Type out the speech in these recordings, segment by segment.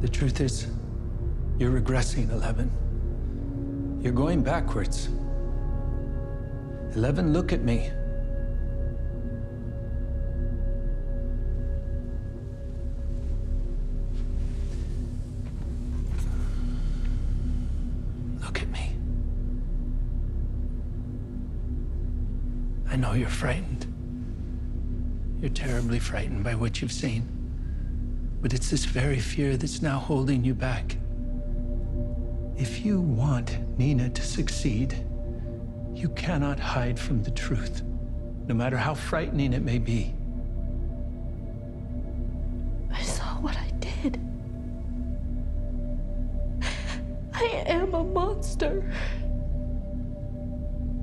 The truth is, you're regressing, 11. You're going backwards. 11, look at me. Look at me. I know you're frightened. You're terribly frightened by what you've seen. But it's this very fear that's now holding you back. If you want Nina to succeed, you cannot hide from the truth, no matter how frightening it may be. I saw what I did. I am a monster.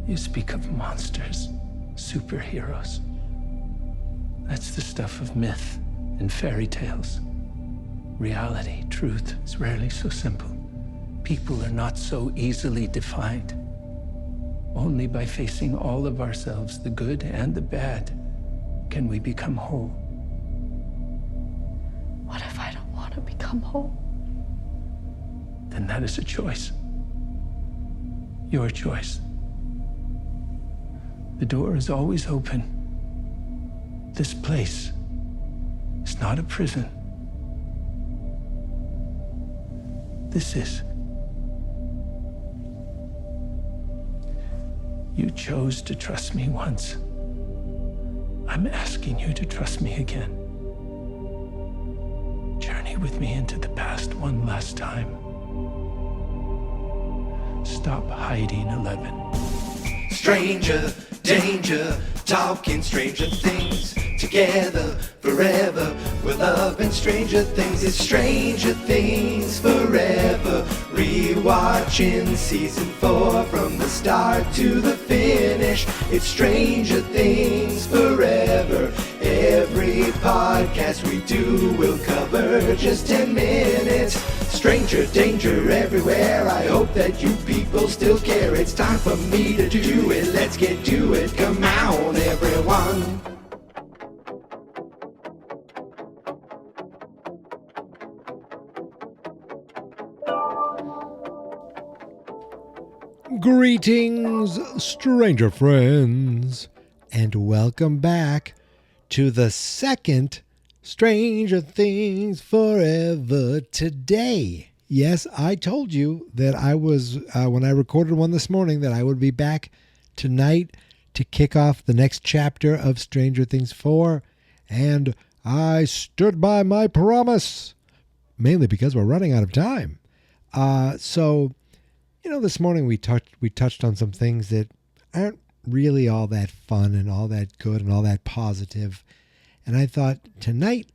You speak of monsters, superheroes. That's the stuff of myth and fairy tales. Reality, truth, is rarely so simple. People are not so easily defined. Only by facing all of ourselves, the good and the bad, can we become whole. What if I don't want to become whole? Then that is a choice. Your choice. The door is always open. This place is not a prison. This is. You chose to trust me once. I'm asking you to trust me again. Journey with me into the past one last time. Stop hiding, 11. Stranger, danger, talking stranger things. Together, forever, we're loving stranger things. It's Stranger Things Forever. Rewatching season 4 from the start to the finish. It's Stranger Things Forever. Every podcast we do will cover just 10 minutes. Stranger danger everywhere. I hope that you people still care. It's time for me to do it. Let's get to it. Come on, everyone. Greetings, stranger friends, and welcome back to the second Stranger Things Forever today. Yes, I told you that I was, when I recorded one this morning, that I would be back tonight to kick off the next chapter of Stranger Things 4, and I stood by my promise, mainly because we're running out of time. This morning we touched on some things that aren't really all that fun and all that good and all that positive. And I thought tonight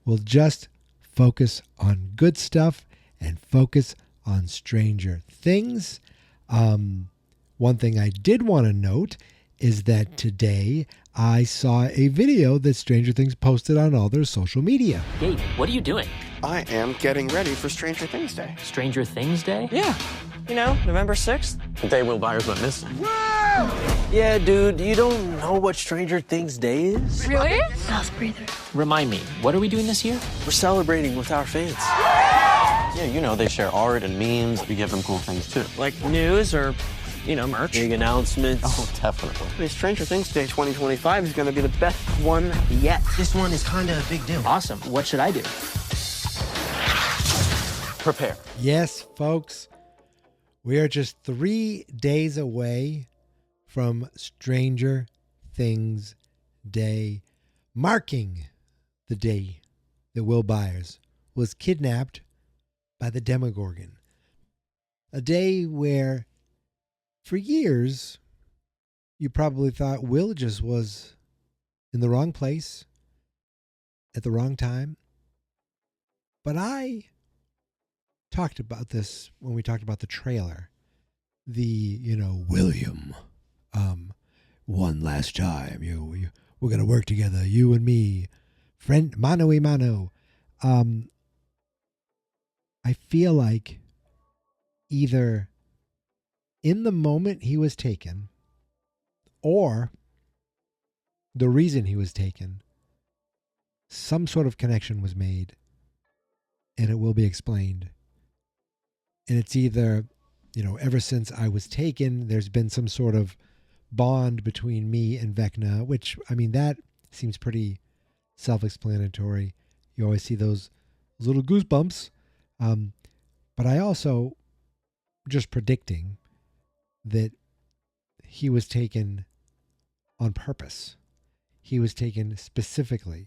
we'll just focus on good stuff and focus on Stranger Things. One thing I did want to note is that today I saw a video that Stranger Things posted on all their social media. Gabe, what are you doing? I am getting ready for Stranger Things Day. Stranger Things Day? Yeah. You know, November 6th. The day Will Byers went missing. Yeah, dude, you don't know what Stranger Things Day is? Really? Mouth breather. Remind me, what are we doing this year? We're celebrating with our fans. Yeah, you know, they share art and memes. We give them cool things, too. Like news or, merch. Big announcements. Oh, definitely. I mean, Stranger Things Day 2025 is going to be the best one yet. This one is kind of a big deal. Awesome. What should I do? Prepare. Yes, folks, we are just 3 days away from Stranger Things Day, marking the day that Will Byers was kidnapped by the Demogorgon. A day where, for years, you probably thought Will just was in the wrong place at the wrong time. But I talked about this when we talked about the trailer. William, one last time, we're going to work together, you and me, friend, mano a mano. I feel like either in the moment he was taken or the reason he was taken, some sort of connection was made. and it will be explained. And it's either, ever since I was taken, there's been some sort of bond between me and Vecna, which, that seems pretty self-explanatory. You always see those little goosebumps. But I also just predicting that he was taken on purpose. He was taken specifically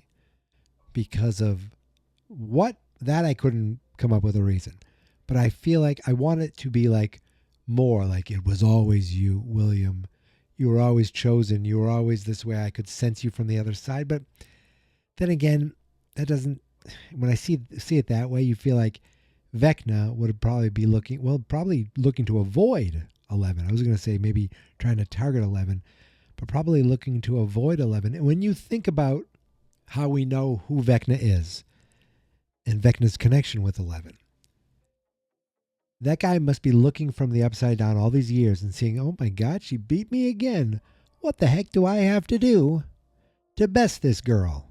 because of what, that I couldn't come up with a reason. But I feel like I want it to be like more like it was always you, William. You were always chosen. You were always this way. I could sense you from the other side. But then again, that doesn't, when I see it that way, you feel like Vecna would probably be looking to avoid 11. I was going to say maybe trying to target 11, but probably looking to avoid 11. And when you think about how we know who Vecna is and Vecna's connection with 11, that guy must be looking from the upside down all these years and seeing, oh my God, she beat me again. What the heck do I have to do to best this girl?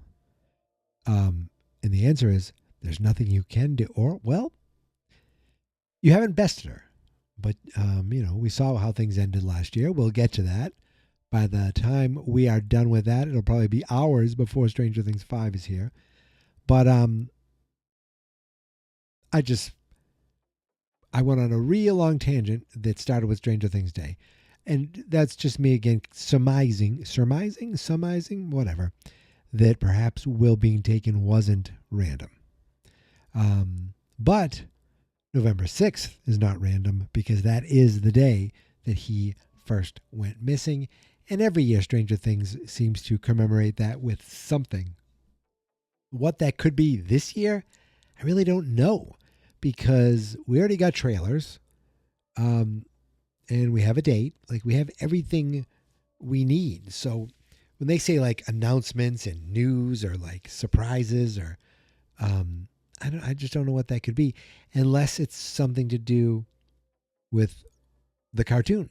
And the answer is, there's nothing you can do. Or, well, you haven't bested her. But, we saw how things ended last year. We'll get to that. By the time we are done with that, it'll probably be hours before Stranger Things 5 is here. But I went on a real long tangent that started with Stranger Things Day. And that's just me again surmising, whatever, that perhaps Will being taken wasn't random. But November 6th is not random because that is the day that he first went missing. And every year Stranger Things seems to commemorate that with something. What that could be this year, I really don't know because we already got trailers and we have a date. Like we have everything we need. So when they say like announcements and news or like surprises or I just don't know what that could be unless it's something to do with the cartoon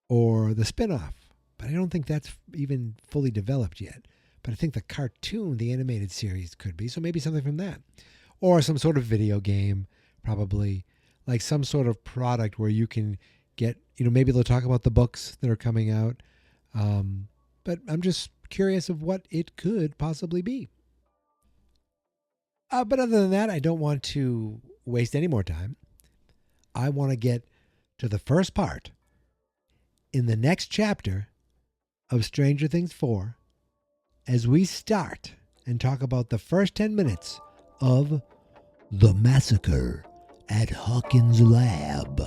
or the spinoff. But I don't think that's even fully developed yet. But I think the cartoon, the animated series could be. So maybe something from that. Or some sort of video game, probably. Like some sort of product where you can get, maybe they'll talk about the books that are coming out. But I'm just curious of what it could possibly be. But other than that, I don't want to waste any more time. I want to get to the first part in the next chapter of Stranger Things 4 as we start and talk about the first 10 minutes of The Massacre at Hawkins Lab.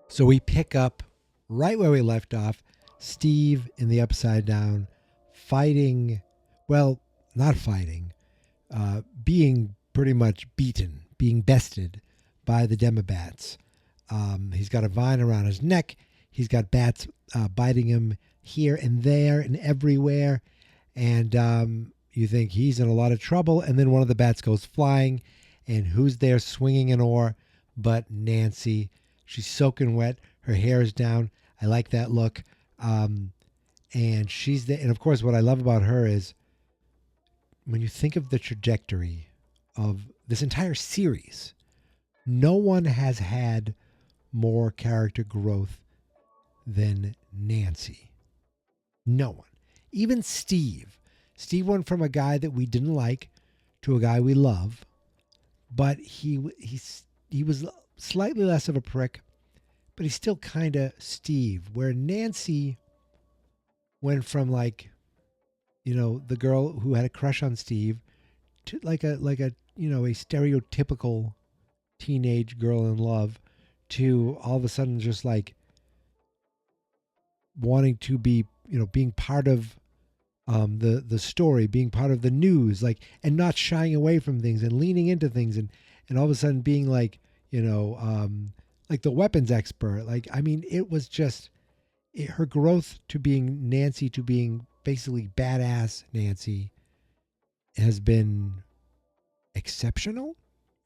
So we pick up right where we left off, Steve in the Upside Down fighting, well, not fighting, being pretty much beaten, being bested by the Demobats. He's got a vine around his neck. He's got bats biting him here and there and everywhere. And you think he's in a lot of trouble. And then one of the bats goes flying. And who's there swinging an oar but Nancy? She's soaking wet. Her hair is down. I like that look. And she's there. And of course, what I love about her is when you think of the trajectory of this entire series, no one has had more character growth than Nancy. No one. Even Steve. Steve went from a guy that we didn't like to a guy we love, but he was slightly less of a prick, but he's still kind of Steve. Where Nancy went from like, the girl who had a crush on Steve to like a a stereotypical teenage girl in love to all of a sudden just like wanting to be, being part of the story, being part of the news, like, and not shying away from things and leaning into things and all of a sudden being like, like the weapons expert. Like, I mean, it was just her growth to being Nancy, to being basically badass Nancy has been exceptional.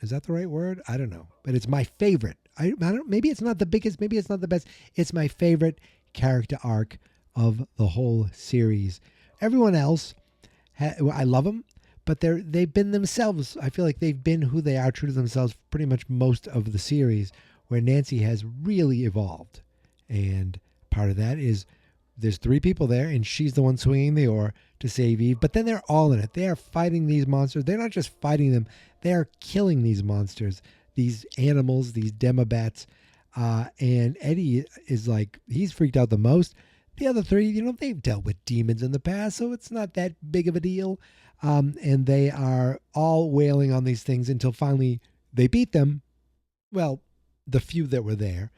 Is that the right word? I don't know, but it's my favorite. I don't, maybe it's not the biggest, maybe it's not the best. It's my favorite character arc of the whole series. Everyone else I love them, but they've been themselves. I feel like they've been who they are, true to themselves, pretty much most of the series, where Nancy has really evolved. And part of that is there's 3 people there, and she's the one swinging the oar to save Eve. But then they're all in it. They are fighting these monsters. They're not just fighting them. They are killing these monsters, these animals, these demobats. And Eddie is like, he's freaked out the most. The other 3, they've dealt with demons in the past, so it's not that big of a deal. And they are all wailing on these things until finally they beat them. Well, the few that were there.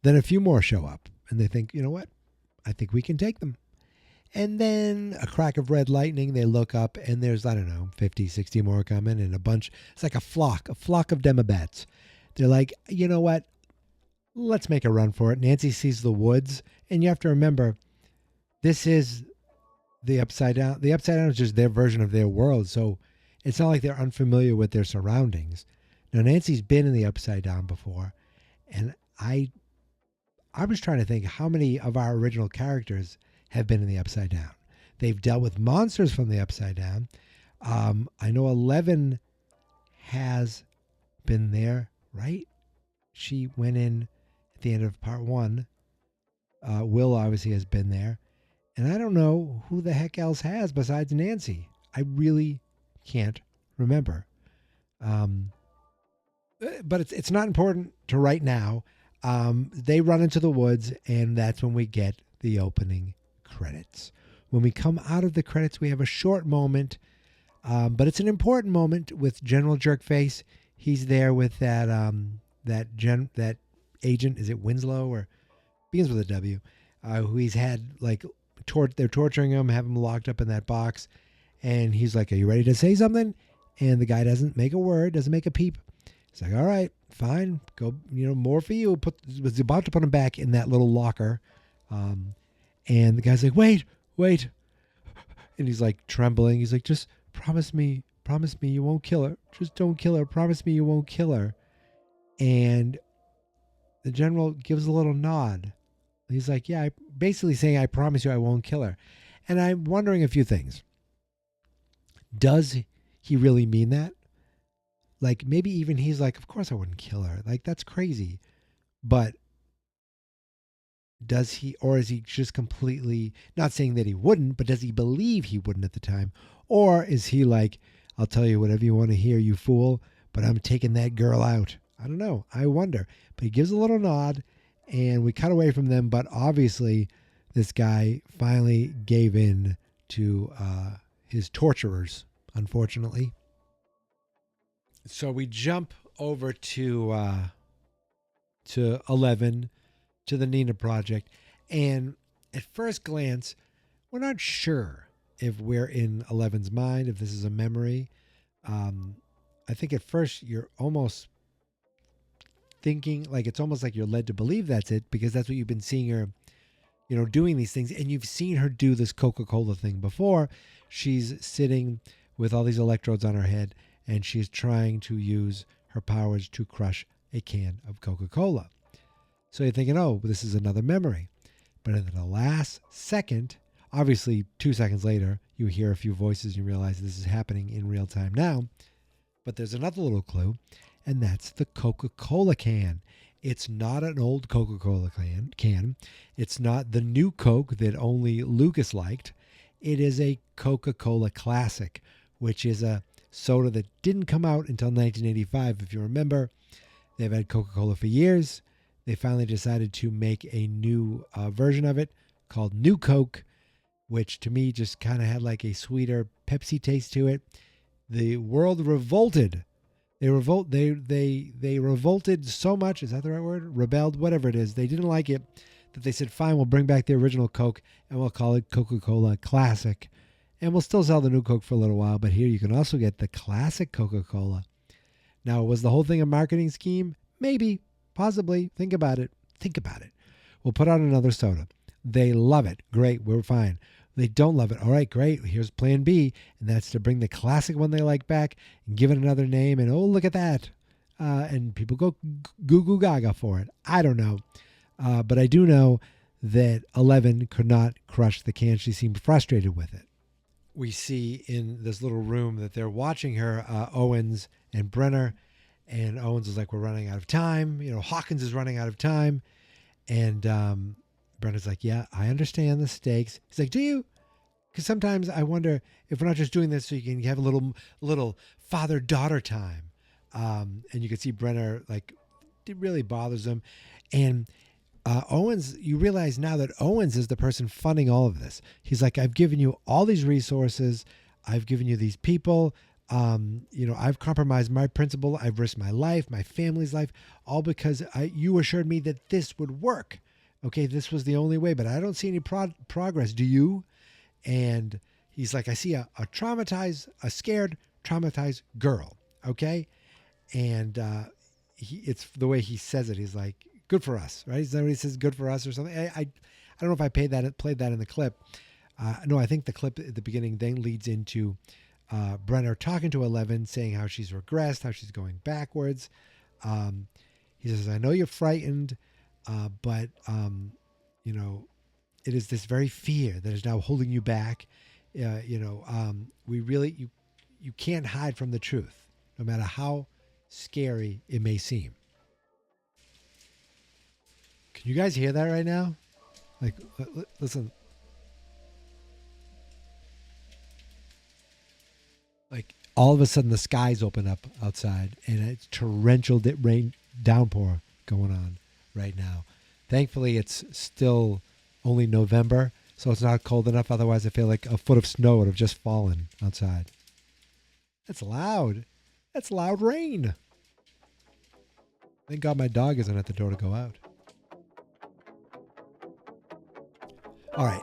Then a few more show up, and they think, you know what? I think we can take them. And then a crack of red lightning, they look up, and there's, 50, 60 more coming, and a bunch. It's like a flock of demobats. They're like, you know what? Let's make a run for it. Nancy sees the woods, and you have to remember, this is the Upside Down. The Upside Down is just their version of their world, so it's not like they're unfamiliar with their surroundings. Now, Nancy's been in the Upside Down before, and I was trying to think how many of our original characters have been in the Upside Down. They've dealt with monsters from the Upside Down. I know 11 has been there, right? She went in at the end of part 1. Will obviously has been there. And I don't know who the heck else has besides Nancy. I really can't remember. But it's not important to right now. They run into the woods, and that's when we get the opening credits. When we come out of the credits, we have a short moment, but it's an important moment with General Jerkface. He's there with that agent. Is it Winslow, or begins with a W? Who he's had they're torturing him, have him locked up in that box, and he's like, "Are you ready to say something?" And the guy doesn't make a word, doesn't make a peep. He's like, "All right, fine, go. More for you." Was about to put him back in that little locker, and the guy's like, "Wait," and he's like trembling. He's like, "Just promise me you won't kill her. Just don't kill her. Promise me you won't kill her." And the general gives a little nod. He's like, "Yeah," basically saying, "I promise you I won't kill her." And I'm wondering a few things. Does he really mean that? Maybe even he's like, "Of course I wouldn't kill her. That's crazy." But does he, or is he just completely not saying that he wouldn't, but does he believe he wouldn't at the time? Or is he like, "I'll tell you whatever you want to hear, you fool, but I'm taking that girl out"? I don't know. I wonder. But he gives a little nod, and we cut away from them. But obviously, this guy finally gave in to his torturers, unfortunately. So we jump over to 11, to the Nina Project. And at first glance, we're not sure if we're in 11's mind, if this is a memory. I think at first you're almost thinking, it's almost like you're led to believe that's it, because that's what you've been seeing her, doing these things. And you've seen her do this Coca-Cola thing before. She's sitting with all these electrodes on her head, and she's trying to use her powers to crush a can of Coca-Cola. So you're thinking, oh, this is another memory. But in the last second, obviously 2 seconds later, you hear a few voices and you realize this is happening in real time now. But there's another little clue, and that's the Coca-Cola can. It's not an old Coca-Cola can. It's not the new Coke that only Lucas liked. It is a Coca-Cola Classic, which is a soda that didn't come out until 1985. If you remember, they've had Coca-Cola for years. They finally decided to make a new version of it called New Coke, which to me just kind of had a sweeter Pepsi taste to it. The world revolted. They revolted so much. Is that the right word? Rebelled, whatever it is. They didn't like it, that they said, fine, we'll bring back the original Coke and we'll call it Coca-Cola Classic. And we'll still sell the new Coke for a little while, but here you can also get the classic Coca-Cola. Now, was the whole thing a marketing scheme? Maybe, possibly. Think about it. We'll put out another soda. They love it. Great, we're fine. They don't love it. All right, great. Here's plan B, and that's to bring the classic one they like back and give it another name, and oh, look at that. And people go goo goo gaga for it. I don't know. But I do know that 11 could not crush the can. She seemed frustrated with it. we see in this little room that they're watching her, Owens and Brenner. And Owens is like, we're running out of time. Hawkins is running out of time. And Brenner's like, yeah, I understand the stakes. He's like, do you? Because sometimes I wonder if we're not just doing this so you can have a little father-daughter time. And you can see Brenner, like, it really bothers him. And Owens, you realize now that Owens is the person funding all of this. He's like, I've given you all these resources. I've given you these people. I've compromised my principle. I've risked my life, my family's life, all because you assured me that this would work. Okay, this was the only way, but I don't see any progress. Do you? And he's like, I see a scared, traumatized girl. Okay, and it's the way he says it. He's like, good for us, right? Is that what he says? Good for us or something? I don't know if I played that in the clip. No, I think the clip at the beginning then leads into Brenner talking to Eleven, saying how she's regressed, how she's going backwards. He says, I know you're frightened, but it is this very fear that is now holding you back. You can't hide from the truth, no matter how scary it may seem. Can you guys hear that right now? Like, listen. Like, all of a sudden the skies open up outside and it's torrential rain downpour going on right now. Thankfully, it's still only November, so it's not cold enough. Otherwise, I feel like a foot of snow would have just fallen outside. That's loud. That's loud rain. Thank God my dog isn't at the door to go out. All right.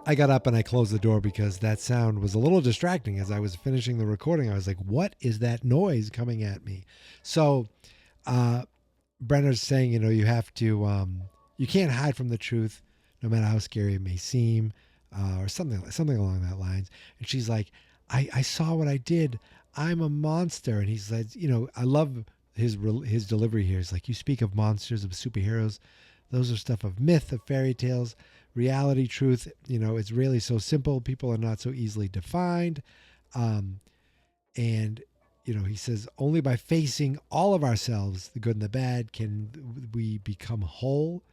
I got up and I closed the door because that sound was a little distracting. As I was finishing the recording, I was like, what is that noise coming at me? So Brenner's saying, you have to, you can't hide from the truth, no matter how scary it may seem, or something along that lines. And she's like, I saw what I did. I'm a monster. And he's like, I love his delivery here. It's like, you speak of monsters, of superheroes. Those are stuff of myth, of fairy tales. Reality, truth, it's really so simple. People are not so easily defined. And, he says, only by facing all of ourselves, the good and the bad, can we become whole.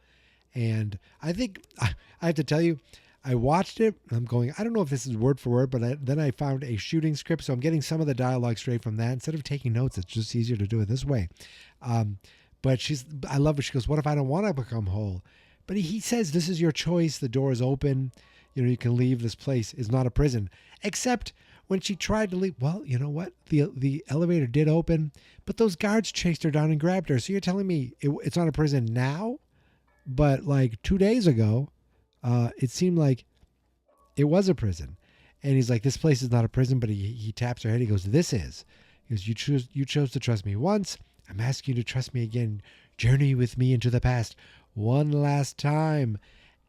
And I think, I have to tell you, I watched it. I'm going, I don't know if this is word for word, but then I found a shooting script. So I'm getting some of the dialogue straight from that. Instead of taking notes, it's just easier to do it this way. But I love it. She goes, what if I don't want to become whole? But he says, this is your choice. The door is open. You can leave. This place is not a prison. Except when she tried to leave. Well, you know what? The elevator did open, but those guards chased her down and grabbed her. So you're telling me it's not a prison now? But like 2 days ago, it seemed like it was a prison. And he's like, this place is not a prison, but he taps her head. He goes, this is. He goes, you chose to trust me once. I'm asking you to trust me again. Journey with me into the past one last time.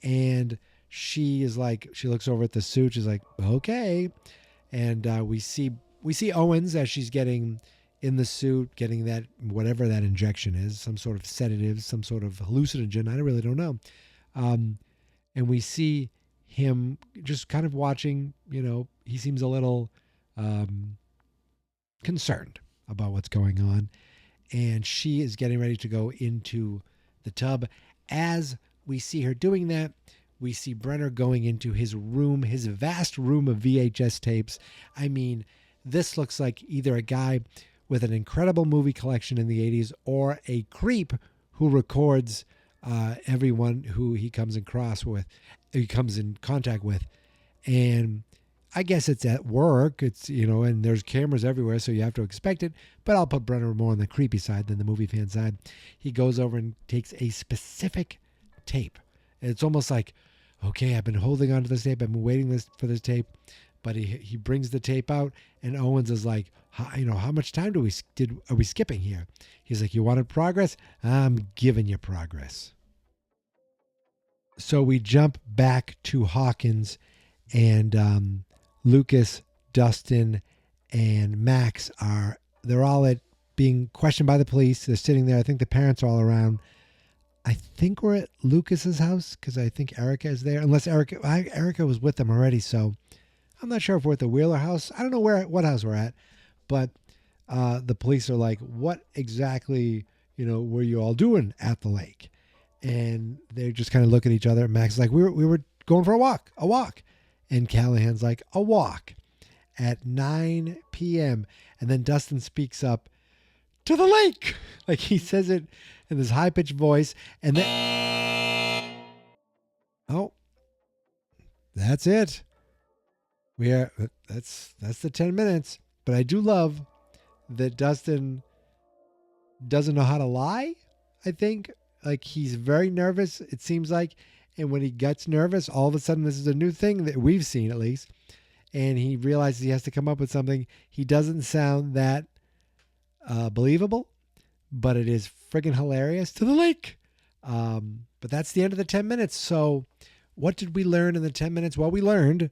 And she is like, she looks over at the suit. She's like, okay. And we see Owens as she's getting in the suit, getting that, whatever that injection is, some sort of sedative, some sort of hallucinogen. I really don't know. And we see him just kind of watching, he seems a little concerned about what's going on. And she is getting ready to go into the tub. As we see her doing that, we see Brenner going into his room, his vast room of VHS tapes. I mean, this looks like either a guy with an incredible movie collection in the 80s or a creep who records everyone who he comes in contact with. And I guess it's at work. It's, and there's cameras everywhere, so you have to expect it. But I'll put Brenner more on the creepy side than the movie fan side. He goes over and takes a specific tape. And it's almost like, okay, I've been holding on to this tape. I've been waiting for this tape. But he brings the tape out, and Owens is like, how much time are we skipping here? He's like, you wanted progress? I'm giving you progress. So we jump back to Hawkins, and Lucas, Dustin, and Max they're all being questioned by the police. They're sitting there. I think the parents are all around. I think we're at Lucas's house because I think Erica is there. Unless Erica was with them already. So I'm not sure if we're at the Wheeler house. I don't know what house we're at, but the police are like, what exactly, were you all doing at the lake? And they just kind of look at each other. Max is like, we were going for a walk. And Callahan's like, a walk at 9 p.m. And then Dustin speaks up, to the lake. Like he says it in this high-pitched voice. And then, oh, that's it. That's the 10 minutes. But I do love that Dustin doesn't know how to lie, I think. Like he's very nervous, it seems like. And when he gets nervous, all of a sudden, this is a new thing that we've seen at least. And he realizes he has to come up with something. He doesn't sound that believable, but it is friggin' hilarious. To the lake. But that's the end of the 10 minutes. So what did we learn in the 10 minutes? Well, we learned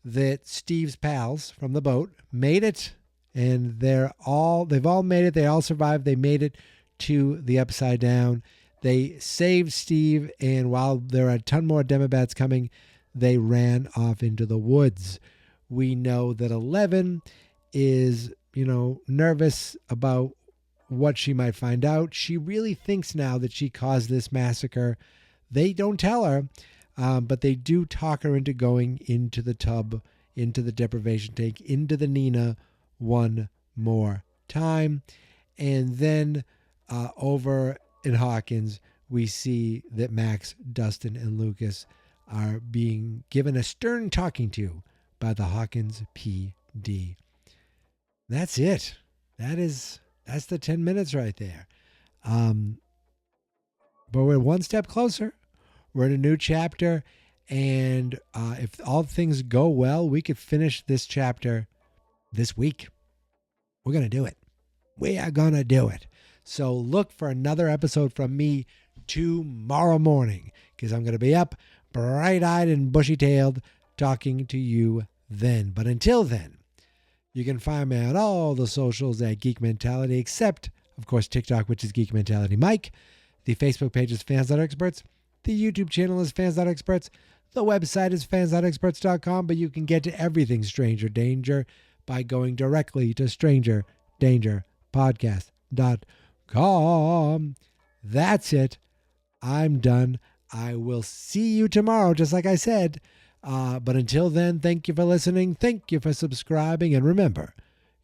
that Steve's pals from the boat made it, and they've all made it. They all survived. They made it to the Upside Down. They saved Steve, and while there are a ton more Demobats coming, they ran off into the woods. We know that 11 is, nervous about what she might find out. She really thinks now that she caused this massacre. They don't tell her, but they do talk her into going into the tub, into the deprivation tank, into the Nina one more time. And then over in Hawkins, we see that Max, Dustin, and Lucas are being given a stern talking to by the Hawkins PD. That's it. That's the 10 minutes right there. But we're one step closer. We're in a new chapter, and if all things go well, we could finish this chapter this week. We're going to do it. We are going to do it. So look for another episode from me tomorrow morning, because I'm going to be up bright-eyed and bushy-tailed talking to you then. But until then, you can find me on all the socials at Geek Mentality, except, of course, TikTok, which is Geek Mentality Mike. The Facebook page is Fans.Experts. The YouTube channel is Fans.Experts. The website is fans.experts.com, but you can get to everything Stranger Danger by going directly to strangerdangerpodcast.com. That's it. I'm done. I will see you tomorrow, just like I said. But until then, thank you for listening. Thank you for subscribing. And remember,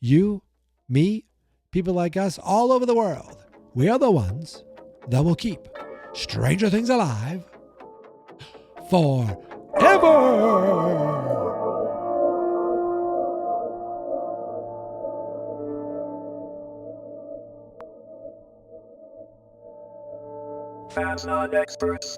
you, me, people like us all over the world, we are the ones that will keep Stranger Things alive forever. Fans not experts.